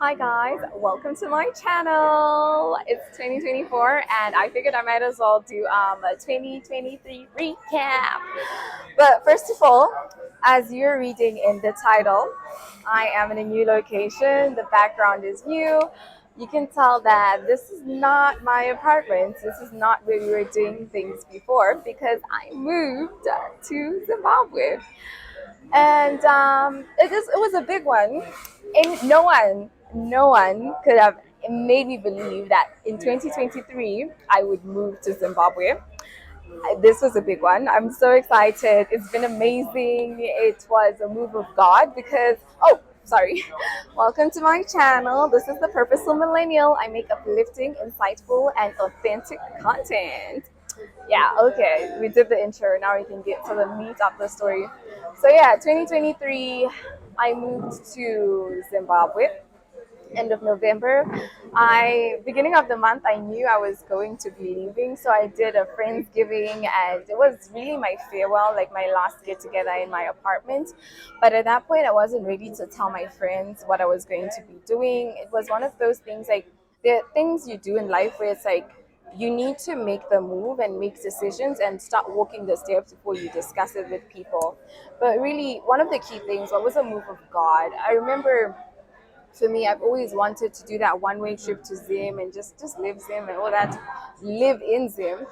Hi guys, welcome to my channel. It's 2024 and I figured I might as well do a 2023 recap. But first of all, as you're reading in the title, I am in a new location. The background is new. You can tell that this is not my apartment. This is not where we were doing things before because I moved to Zimbabwe. And it was a big one. And no one could have made me believe that in 2023 I would move to Zimbabwe. This was a big one. I'm so excited. It's been amazing. It was a move of God because, oh, sorry. Welcome to my channel. This is the Purposeful Millennial. I make uplifting, insightful, and authentic content. Yeah, okay. We did the intro. Now we can get to the meat of the story. So yeah, 2023, I moved to Zimbabwe end of November. I beginning of the month I knew I was going to be leaving, so I did a friendsgiving and it was really my farewell, like my last get together in my apartment. But at that point I wasn't ready to tell my friends what I was going to be doing. It was one of those things like there are things you do in life where it's like you need to make the move and make decisions and start walking the steps before you discuss it with people. But really, one of the key things, what was a move of God? I remember for me, I've always wanted to do that one-way trip to Zim and just live Zim and all that, live in Zim.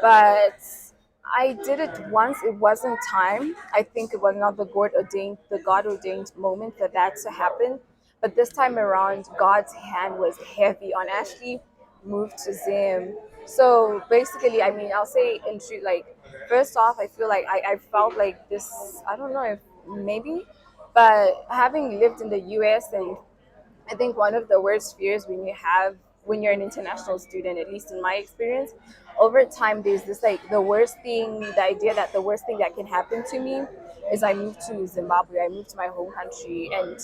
But I did it once. It wasn't time. I think it was not the God ordained moment for that to happen. But this time around, God's hand was heavy on Ashley. Moved to Zim. So basically, I mean, I'll say in truth, like first off, I feel like I felt like this. I don't know if maybe, but having lived in the U.S. and I think one of the worst fears when you're an international student, at least in my experience, over time there's this like the idea that the worst thing that can happen to me is I moved to Zimbabwe, I moved to my home country, and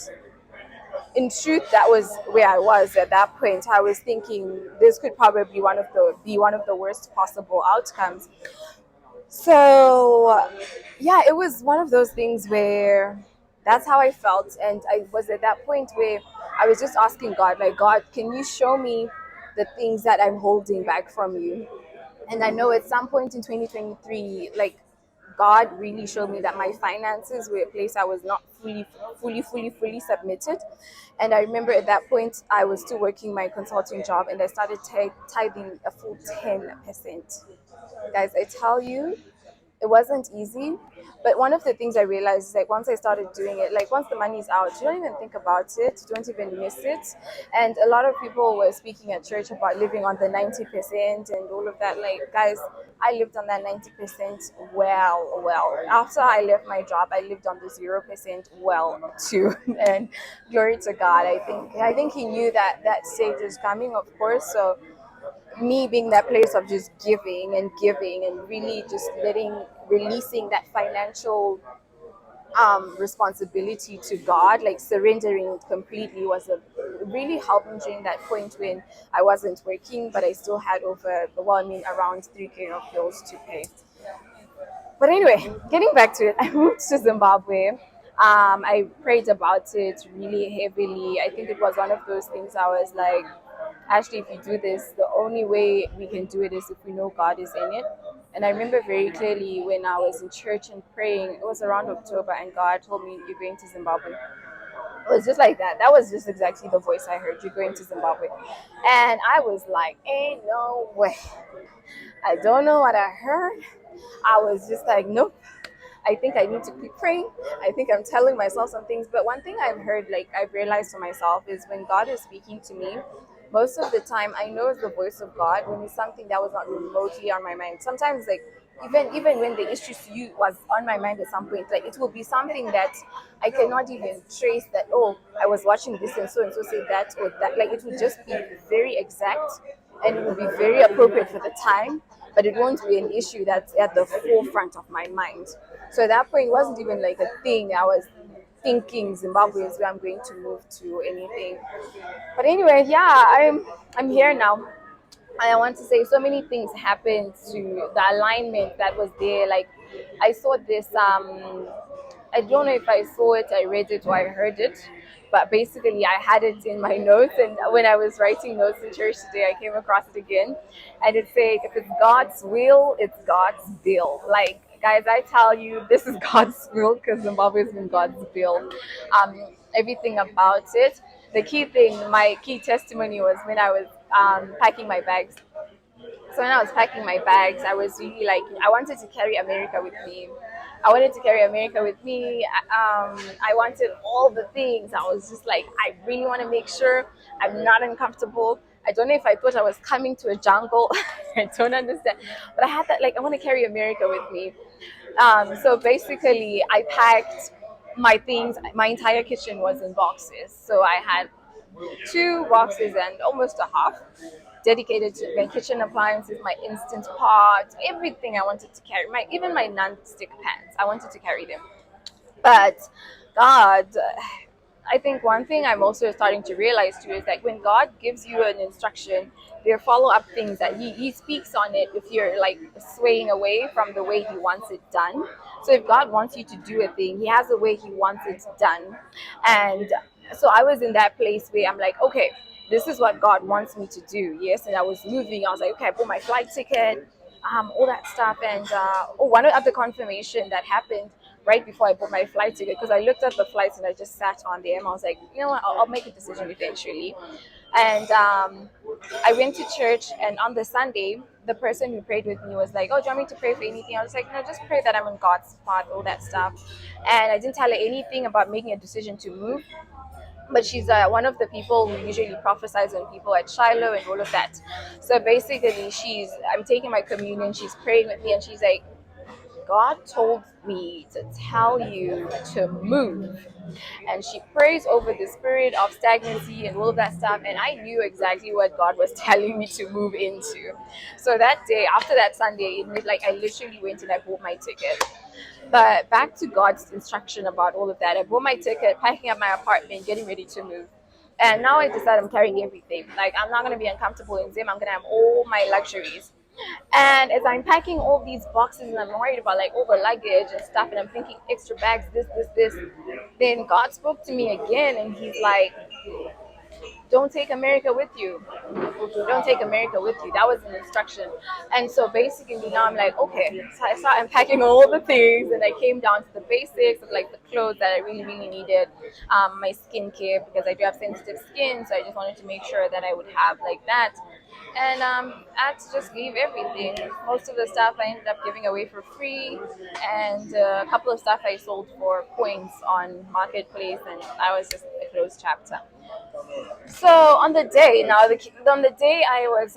in truth that was where I was at that point. I was thinking this could probably be one of the worst possible outcomes. So, yeah, it was one of those things where that's how I felt. And I was at that point where I was just asking God, like, God, can you show me the things that I'm holding back from you? And I know at some point in 2023, like, God really showed me that my finances were a place I was not fully submitted. And I remember at that point, I was still working my consulting job and I started tithing a full 10%. Guys, I tell you, it wasn't easy, but one of the things I realized is like once I started doing it, like once the money's out, you don't even think about it, you don't even miss it. And a lot of people were speaking at church about living on the 90% and all of that. Like, guys, I lived on that 90% well. After I left my job, I lived on the 0% well too. And glory to God. I think he knew that that stage was coming, of course. So me being that place of just giving and really just releasing that financial responsibility to God, like surrendering it completely was a really helped me during that point when I wasn't working, but I still had around 3K of bills to pay. But anyway, getting back to it, I moved to Zimbabwe. I prayed about it really heavily. I think it was one of those things I was like, actually, if you do this, the only way we can do it is if we know God is in it. And I remember very clearly when I was in church and praying, it was around October, and God told me, "You're going to Zimbabwe." It was just like that. That was just exactly the voice I heard. You're going to Zimbabwe. And I was like, ain't no way. I don't know what I heard. I was just like, nope. I think I need to keep praying. I think I'm telling myself some things. But one thing I've heard, like I've realized for myself, is when God is speaking to me, most of the time I know it's the voice of God when it's something that was not remotely on my mind. Sometimes, like even when the issue to you was on my mind at some point, like it will be something that I cannot even trace that. Oh, I was watching this and so say that or that. Like it would just be very exact and it would be very appropriate for the time, but it won't be an issue that's at the forefront of my mind. So at that point, it wasn't even like a thing. I was thinking Zimbabwe is where I'm going to move to anything. But anyway, yeah, I'm here now. And I want to say so many things happened to the alignment that was there. Like I saw this I don't know if I saw it, I read it, or I heard it. but basically I had it in my notes, and when I was writing notes in church today, I came across it again, and it said, if it's God's will, it's God's bill. Like, guys, I tell you, this is God's will, because Zimbabwe has been God's bill. Everything about it. The key thing, my key testimony was when I was packing my bags. So when I was packing my bags, I was really like, I wanted to carry America with me. I wanted to carry America with me. I wanted all the things. I was just like, I really want to make sure I'm not uncomfortable. I don't know if I thought I was coming to a jungle. I don't understand. But I had that, like, I want to carry America with me. So basically, I packed my things. My entire kitchen was in boxes. So I had 2 boxes and almost a half dedicated to my kitchen appliances, my instant pot, everything I wanted to carry, my even my non-stick pans. I wanted to carry them. But God, I think one thing I'm also starting to realize too is that when God gives you an instruction, there are follow-up things that he speaks on it if you're like swaying away from the way he wants it done. So if God wants you to do a thing, he has a way he wants it done. And so I was in that place where I'm like, okay, this is what God wants me to do. Yes. And I was moving. I was like, okay, I bought my flight ticket, all that stuff. And one other confirmation that happened right before I bought my flight ticket, because I looked at the flights and I just sat on them. I was like, you know what, I'll make a decision eventually. And I went to church, and on the Sunday, the person who prayed with me was like, oh, do you want me to pray for anything? I was like, no, just pray that I'm on God's path, all that stuff. And I didn't tell her anything about making a decision to move. But she's one of the people who usually prophesies on people at Shiloh and all of that. So basically, I'm taking my communion, she's praying with me, and she's like, God told me to tell you to move. And she prays over the spirit of stagnancy and all of that stuff. And I knew exactly what God was telling me to move into. So that day, after that Sunday, like I literally went and I bought my ticket. But back to God's instruction about all of that. I bought my ticket, packing up my apartment, getting ready to move. And now I decide I'm carrying everything. Like, I'm not going to be uncomfortable in Zim. I'm going to have all my luxuries. And as I'm packing all these boxes and I'm worried about like over luggage and stuff, and I'm thinking extra bags, this, then God spoke to me again, and he's like, don't take America with you. Don't take America with you. That was an instruction. And so basically now I'm like, okay. So I started unpacking all the things, and I came down to the basics of like the clothes that I really, really needed, my skincare, because I do have sensitive skin. So I just wanted to make sure that I would have like that. And I had to just leave everything. Most of the stuff I ended up giving away for free, and a couple of stuff I sold for coins on Marketplace, and that was just a closed chapter. So on the day, on the day I was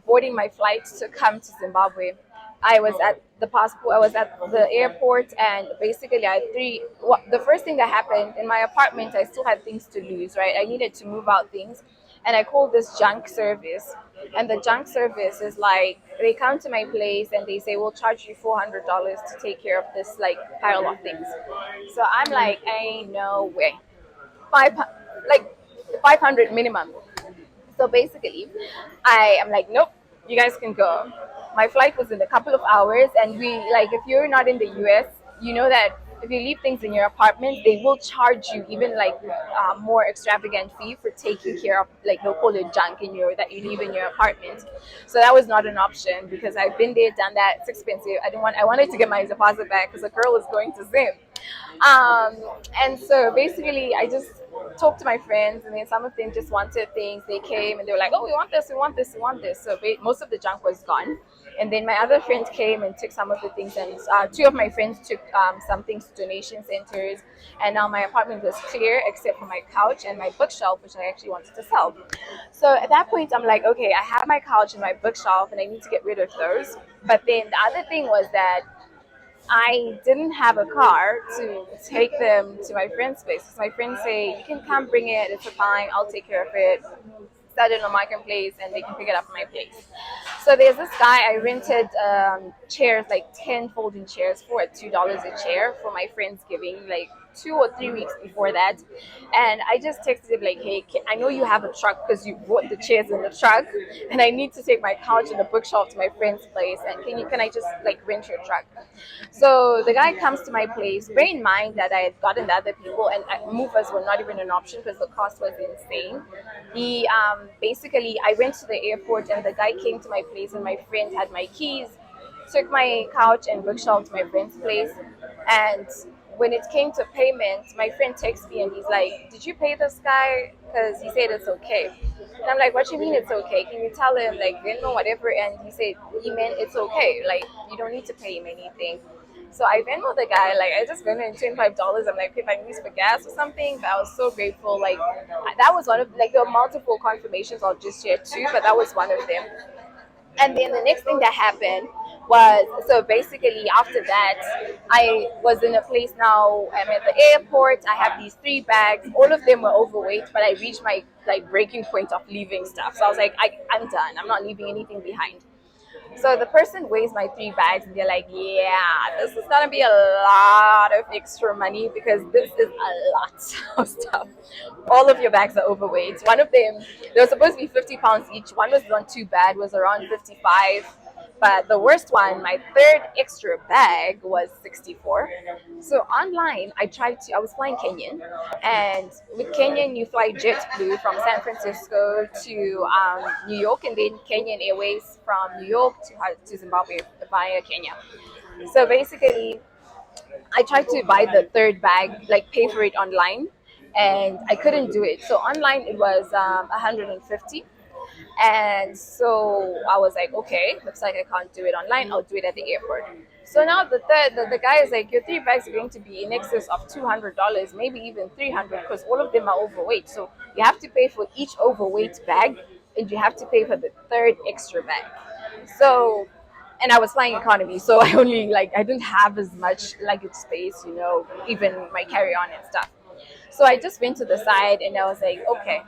boarding my flight to come to Zimbabwe, I was at the passport. I was at the airport, and basically I had three. The first thing that happened in my apartment, I still had things to lose. Right, I needed to move out things, and I called this junk service. And the junk service is like, they come to my place and they say, we'll charge you $400 to take care of this like pile of things. So I'm like, ain't no way. Five, like 500 minimum. So basically, I am like, nope, you guys can go. My flight was in a couple of hours, and if you're not in the US, you know that if you leave things in your apartment, they will charge you even like more extravagant fee for taking care of, like, they'll call it junk that you leave in your apartment. So that was not an option, because I've been there, done that. It's expensive. I wanted to get my deposit back because the girl was going to Zim. And so basically, I just talked to my friends, and then some of them just wanted things. They came and they were like, oh, we want this, we want this, we want this. So most of the junk was gone. And then my other friend came and took some of the things, and 2 of my friends took some things to donation centers. And now my apartment was clear except for my couch and my bookshelf, which I actually wanted to sell. So at that point, I'm like, okay, I have my couch and my bookshelf, and I need to get rid of those. But then the other thing was that I didn't have a car to take them to my friend's place. So my friends say, you can come bring it, it's fine, I'll take care of it. Set it on Marketplace and they can pick it up from my place. So there's this guy, I rented chairs, like 10 folding chairs for $2 a chair for my Friendsgiving. Like, 2 or 3 weeks before that, and I just texted him like, "Hey, I know you have a truck because you bought the chairs in the truck, and I need to take my couch and the bookshelf to my friend's place. And can I just like rent your truck?" So the guy comes to my place. Bear in mind that I had gotten the other people, and movers were not even an option because the cost was insane. He basically, I went to the airport, and the guy came to my place, and my friend had my keys, took my couch and bookshelf to my friend's place, and when it came to payment, my friend texts me and he's like, "Did you pay this guy? Because he said it's okay." And I'm like, "What do you mean it's okay? Can you tell him like you know whatever?" And he said he meant it's okay. Like you don't need to pay him anything. So I Venmo the guy, like I just Venmo him $25. I'm like, if I use for gas or something. But I was so grateful. Like that was one of like there were multiple confirmations I'll just share too, but that was one of them. And then the next thing that happened was so basically after that I was in a place now. I'm at the airport. I have these 3 bags. All of them were overweight, but I reached my like breaking point of leaving stuff. So I was like, I'm done. I'm not leaving anything behind. So the person weighs my 3 bags and they're like, "Yeah, this is gonna be a lot of extra money because this is a lot of stuff. All of your bags are overweight." One of them, they were supposed to be 50 pounds each. One was not too bad, was around 55. But the worst one, my third extra bag was 64. So online, I was flying Kenyan, and with Kenyan, you fly JetBlue from San Francisco to New York, and then Kenyan Airways from New York to Zimbabwe via Kenya. So basically, I tried to buy the third bag, like pay for it online, and I couldn't do it. So online, it was 150. And so I was like, okay, looks like I can't do it online. I'll do it at the airport. So now the guy is like, your 3 bags are going to be in excess of $200, maybe even 300, because all of them are overweight. So you have to pay for each overweight bag, and you have to pay for the third extra bag. So, and I was flying economy, so I didn't have as much luggage space, even my carry on and stuff. So I just went to the side and I was like, okay,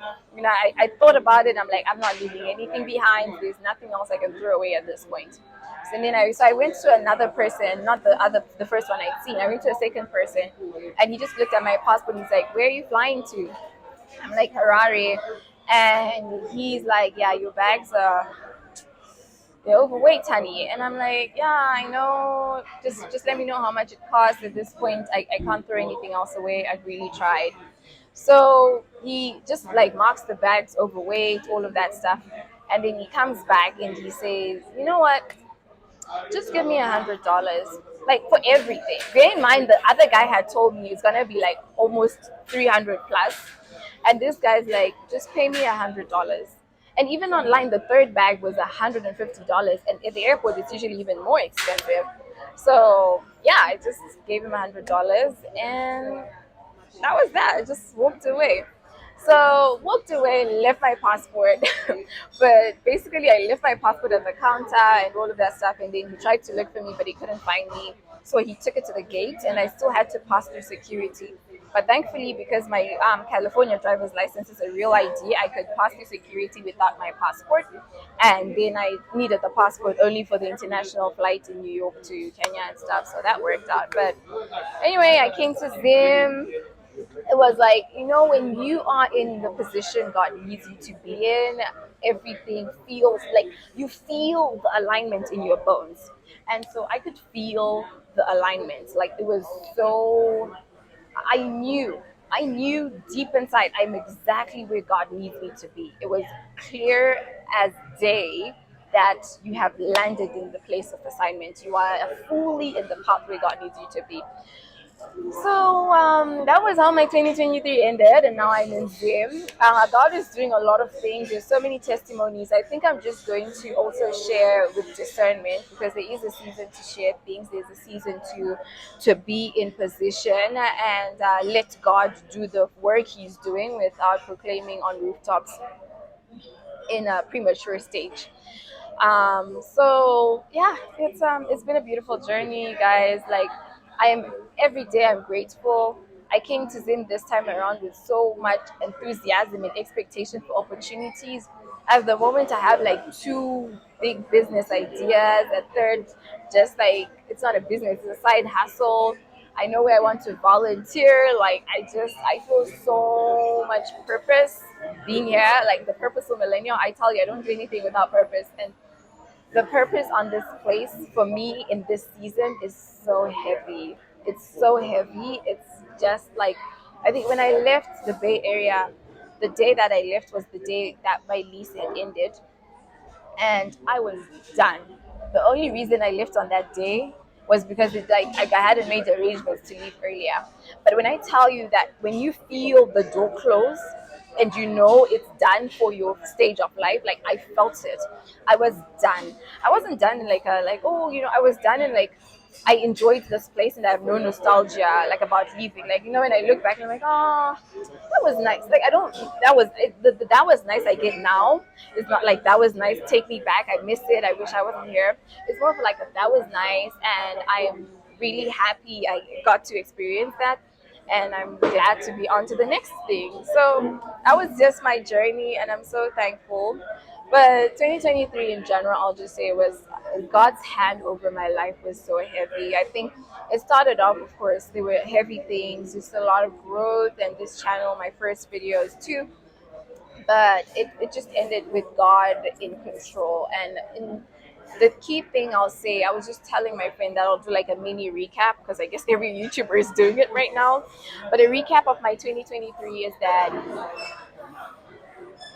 I thought about it. I'm like, I'm not leaving anything behind. There's nothing else I can throw away at this point. So I went to another person, not the first one I'd seen. I went to a second person, and he just looked at my passport and he's like, "Where are you flying to?" I'm like, "Harare," and he's like, "Yeah, your bags are they're overweight, honey." And I'm like, "Yeah, I know. Just let me know how much it costs. At this point, I can't throw anything else away. I've really tried." So he just like marks the bags overweight, all of that stuff. And then he comes back and he says, "You know what? Just give me $100. Like for everything." Bear in mind the other guy had told me it's gonna be like almost 300 plus. And this guy's like, "Just pay me $100." And even online, the third bag was $150, and at the airport, it's usually even more expensive. So yeah, I just gave him $100, and that was that. I just walked away. So walked away, left my passport, but basically I left my passport at the counter and all of that stuff. And then he tried to look for me, but he couldn't find me. So he took it to the gate, and I still had to pass through security. But thankfully, because my California driver's license is a real ID, I could pass through security without my passport. And then I needed the passport only for the international flight in New York to Kenya and stuff. So that worked out. But anyway, I came to Zim. It was like, when you are in the position God needs you to be in, everything feels like you feel the alignment in your bones. And so I could feel the alignment. Like it was so, I knew, I knew deep inside I'm exactly where God needs me to be. It was clear as day that you have landed in the place of assignment. You are fully in the path where God needs you to be. So that was how my 2023 ended, and now I'm in Zim. God is doing a lot of things. There's so many testimonies. I think I'm just going to also share with discernment, because there is a season to share things. There's a season to be in position and let God do the work He's doing without proclaiming on rooftops in a premature stage. So yeah, it's been a beautiful journey, guys. Like I am every day I'm grateful. I came to Zim this time around with so much enthusiasm and expectation for opportunities. At the moment, I have like 2 big business ideas. A third, just like it's not a business, it's a side hustle. I know where I want to volunteer. Like I feel so much purpose being here. Like the purposeful millennial. I tell you, I don't do anything without purpose. And the purpose on this place for me in this season is so heavy. It's so heavy. It's just like I think when I left the Bay Area, the day that I left was the day that my lease had ended, and I was done. The only reason I left on that day was because I hadn't made arrangements to leave earlier. But when I tell you that when you feel the door close and you know it's done for your stage of life, like I felt it. I was done. I wasn't done in like a like oh I was done in like I enjoyed this place and I have no nostalgia like about leaving. Like when I look back and I'm like, oh, that was nice. Like I don't. That was that was nice. I get now. It's not like that was nice. Take me back. I missed it. I wish I wasn't here. It's more of like that was nice, and I am really happy I got to experience that, and I'm glad to be on to the next thing. So that was just my journey, and I'm so thankful. But 2023 in general, I'll just say it was God's hand over my life was so heavy. I think it started off, of course, there were heavy things, just a lot of growth, and this channel, my first videos too. But it just ended with God in control. And the key thing I'll say, I was just telling my friend that I'll do like a mini recap because I guess every YouTuber is doing it right now. But a recap of my 2023 is that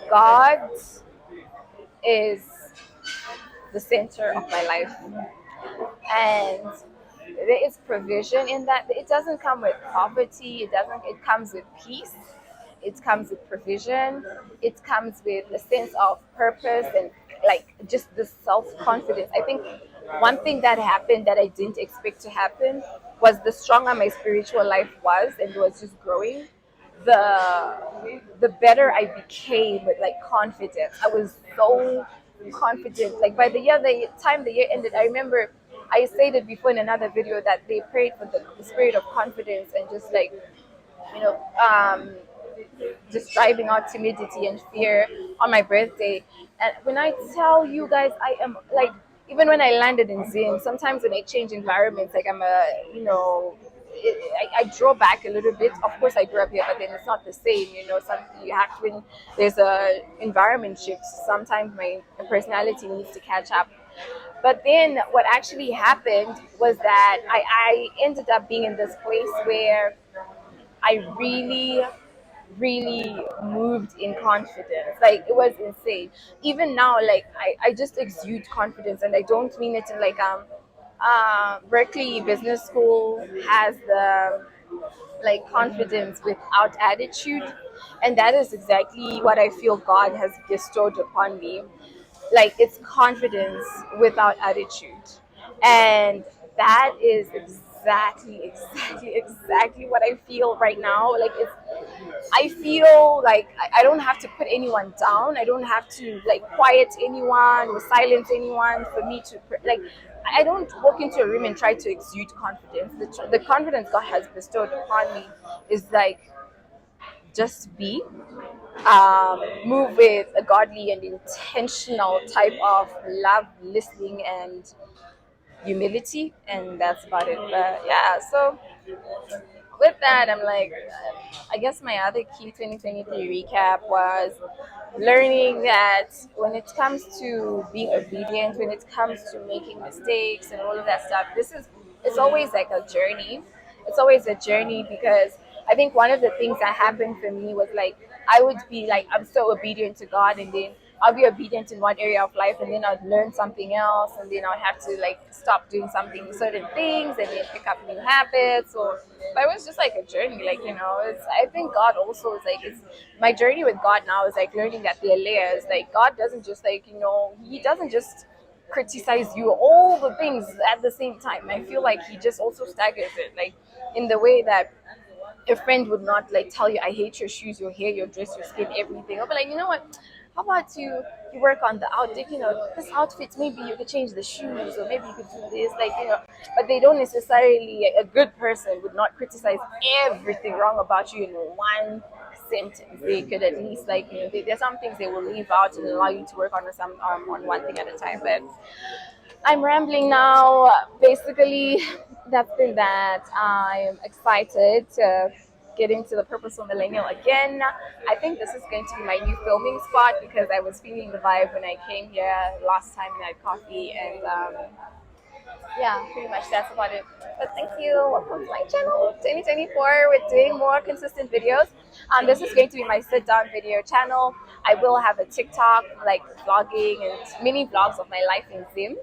God is the center of my life. And there is provision in that. It doesn't come with poverty, it comes with peace, it comes with provision, it comes with a sense of purpose and like just the self-confidence. I think one thing that happened that I didn't expect to happen was the stronger my spiritual life was and was just growing, the better I became with like confidence. I was so confident. Like by the time the year ended, I remember I stated before in another video that they prayed for the spirit of confidence and just like you know just driving out timidity and fear on my birthday. And when I tell you guys, I am like, even when I landed in Zim, sometimes when I change environments, like I'm a, I draw back a little bit. Of course, I grew up here, but then it's not the same. Some you have to, when there's a environment shift. Sometimes my personality needs to catch up. But then what actually happened was that I ended up being in this place where I really moved in confidence. Like it was insane. Even now, like I just exude confidence, and I don't mean it in like Berkeley Business School has the like confidence without attitude, and that is exactly what I feel God has bestowed upon me. Like it's confidence without attitude, and that is exactly what I feel right now. Like it's I feel like I don't have to put anyone down. I don't have to like quiet anyone or silence anyone for me to like. I don't walk into a room and try to exude confidence. The confidence God has bestowed upon me is like just be, move with a godly and intentional type of love, listening, and humility, and that's about it. But yeah, so with that, I'm like, I guess my other key 2023 recap was learning that when it comes to being obedient, when it comes to making mistakes and all of that stuff, it's always like a journey. It's always a journey because I think one of the things that happened for me was like I would be like I'm so obedient to God, and then I'll be obedient in one area of life, and then I'd learn something else, and then I'd have to like stop doing certain things, and then pick up new habits. Or but it was just like a journey, like it's I think God also is like it's my journey with God now is like learning that there are layers. Like God doesn't just like He doesn't just criticize you all the things at the same time. I feel like He just also staggers it, like in the way that a friend would not like tell you, I hate your shoes, your hair, your dress, your skin, everything. I'll be like, you know what? How about you work on the outfit? This outfit, maybe you could change the shoes, or maybe you could do this, like But they don't necessarily. A good person would not criticize everything wrong about you in one sentence. They could at least like there's some things they will leave out and allow you to work on some on one thing at a time. But I'm rambling now. Basically, that's been that. I'm excited to get into the Purposeful Millennial again. I think this is going to be my new filming spot because I was feeling the vibe when I came here last time and had coffee and yeah, pretty much that's about it. But thank you. Welcome to my channel. 2024, we're doing more consistent videos. This is going to be my sit down video channel. I will have a TikTok, like vlogging and mini vlogs of my life in Zim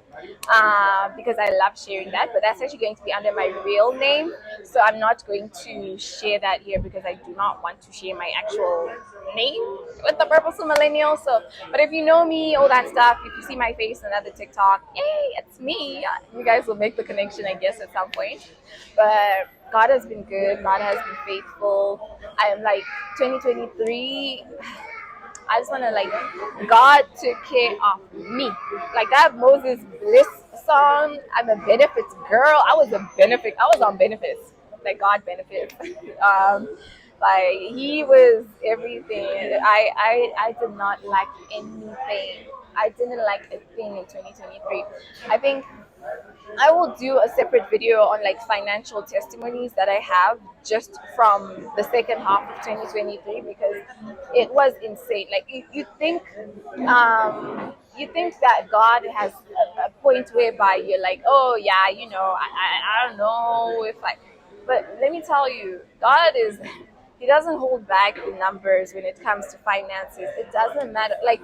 because I love sharing that. But that's actually going to be under my real name. So I'm not going to share that here because I do not want to share my actual name with the Purposeful Millennial. So, but if you know me, all that stuff, if you see my face on another TikTok, yay, it's me. You guys will make the connection, I guess, at some point. But God has been good. God has been faithful. I am like 2023. I just want to like, God took care of me. Like that Moses Bliss song, I'm a benefits girl. I was on benefits. Like God benefits. Like he was everything. I did not lack anything. I didn't lack a thing in 2023. I think I will do a separate video on like financial testimonies that I have just from the second half of 2023 because it was insane. Like you think that God has a point whereby you're like, oh yeah, I don't know if I, but let me tell you, God is. He doesn't hold back the numbers when it comes to finances. It doesn't matter. Like,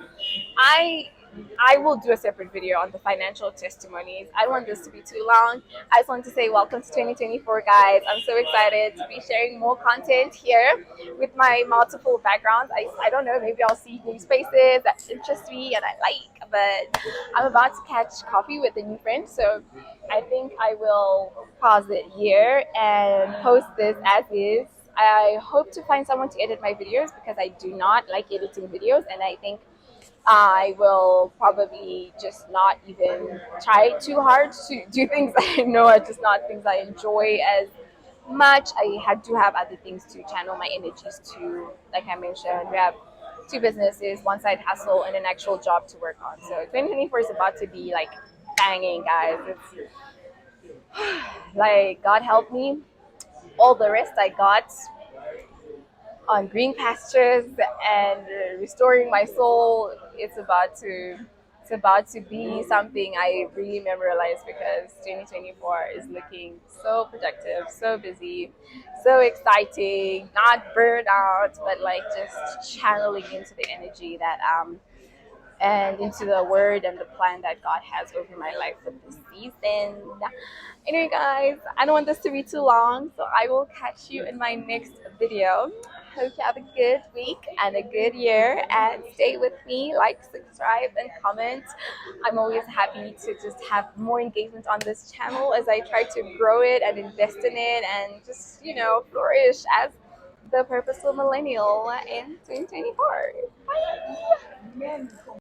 I I will do a separate video on the financial testimonies. I don't want this to be too long. I just want to say welcome to 2024, guys. I'm so excited to be sharing more content here with my multiple backgrounds. I don't know, maybe I'll see new spaces that interest me and I like, but I'm about to catch coffee with a new friend, so I think I will pause it here and post this as is. I hope to find someone to edit my videos because I do not like editing videos, and I think I will probably just not even try too hard to do things I know are just not things I enjoy as much. I had to have other things to channel my energies to. Like I mentioned, we have two businesses, one side hustle, and an actual job to work on. So 2024 is about to be like banging, guys. It's like God help me. All the rest I got on green pastures and restoring my soul. It's about to be something I really memorialize because 2024 is looking so productive, so busy, so exciting, not burnt out, but like just channeling into the energy that and into the word and the plan that God has over my life for this season. Anyway, guys, I don't want this to be too long, so I will catch you in my next video. Hope you have a good week and a good year, and stay with me, like, subscribe, and comment. I'm always happy to just have more engagement on this channel as I try to grow it and invest in it and just, flourish as the Purposeful Millennial in 2024. Bye!